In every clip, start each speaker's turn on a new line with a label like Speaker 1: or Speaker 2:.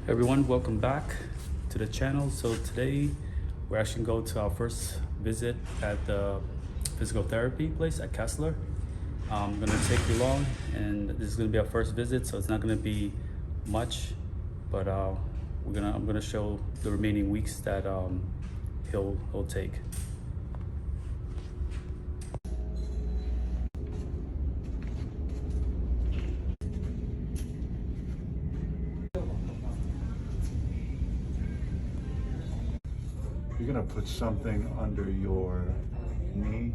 Speaker 1: Everyone, welcome back to the channel. So today we're actually going to our first visit at the physical therapy place at Kessler. I'm gonna take you along, and this is gonna be our first visit, so it's not gonna be much, but I'm gonna show the remaining weeks that he'll take.
Speaker 2: You're gonna put something under your knee,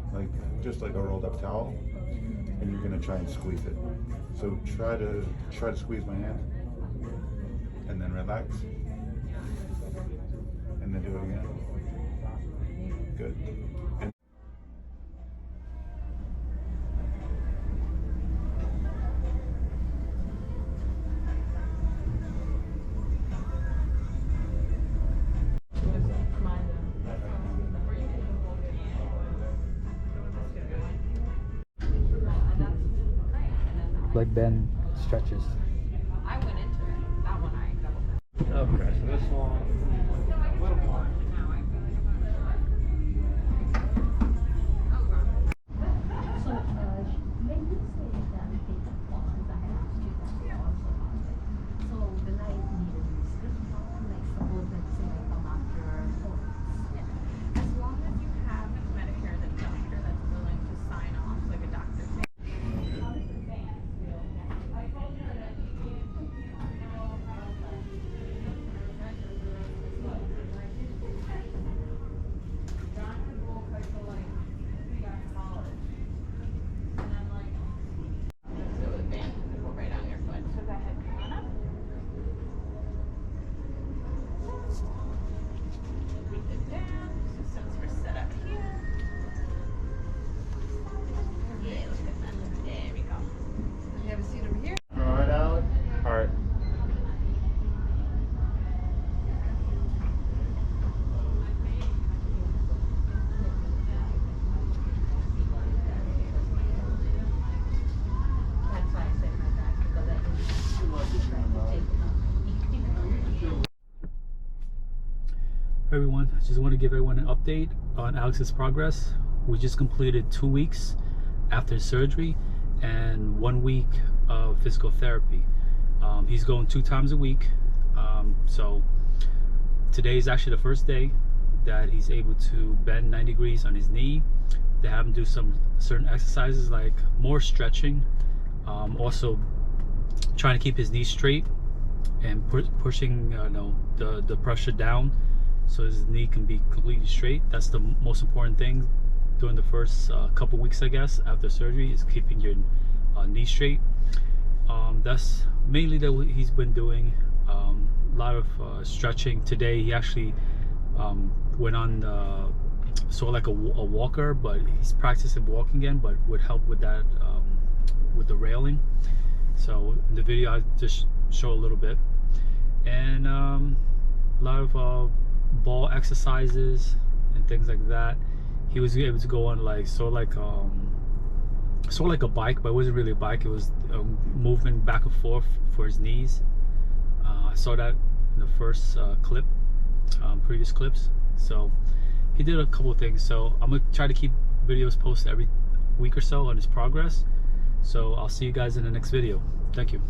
Speaker 2: just like a rolled up towel, and you're gonna try and squeeze it. So try to squeeze my hand, and then relax, and then do it again. Good. And
Speaker 1: Leg bend stretches.
Speaker 3: I went into it. That one I double.
Speaker 4: Okay, so this one, a little more.
Speaker 5: So, when you say that take a pause, I have asked you that also about it. So, when I need a restrict on, like suppose let's say I come after 4 weeks.
Speaker 3: As long as you have a Medicare the doctor that's willing to sign off, like a doctor.
Speaker 2: all right, Alex.
Speaker 1: All right.
Speaker 5: That's why I said my back because I didn't
Speaker 1: Everyone, I just want to give everyone an update on Alex's progress. We just completed 2 weeks after surgery and 1 week of physical therapy. He's going 2 times a week. So today is actually the first day that he's able to bend 90 degrees on his knee. They have him do some certain exercises like more stretching, also trying to keep his knee straight and pushing the pressure down so his knee can be completely straight. That's the most important thing during the first couple weeks, I guess, after surgery, is keeping your knee straight. That's mainly that he's been doing. A lot of stretching. Today he actually went on sort of like a walker, but he's practicing walking again, but would help with that with the railing. So in the video I just show a little bit, and a lot of ball exercises and things like that. He was able to go on sort of like a bike, but it wasn't really a bike. It was movement back and forth for his knees. I saw that in the first previous clips. So he did a couple of things. So I'm gonna try to keep videos posted every week or so on his progress. So I'll see you guys in the next video. Thank you.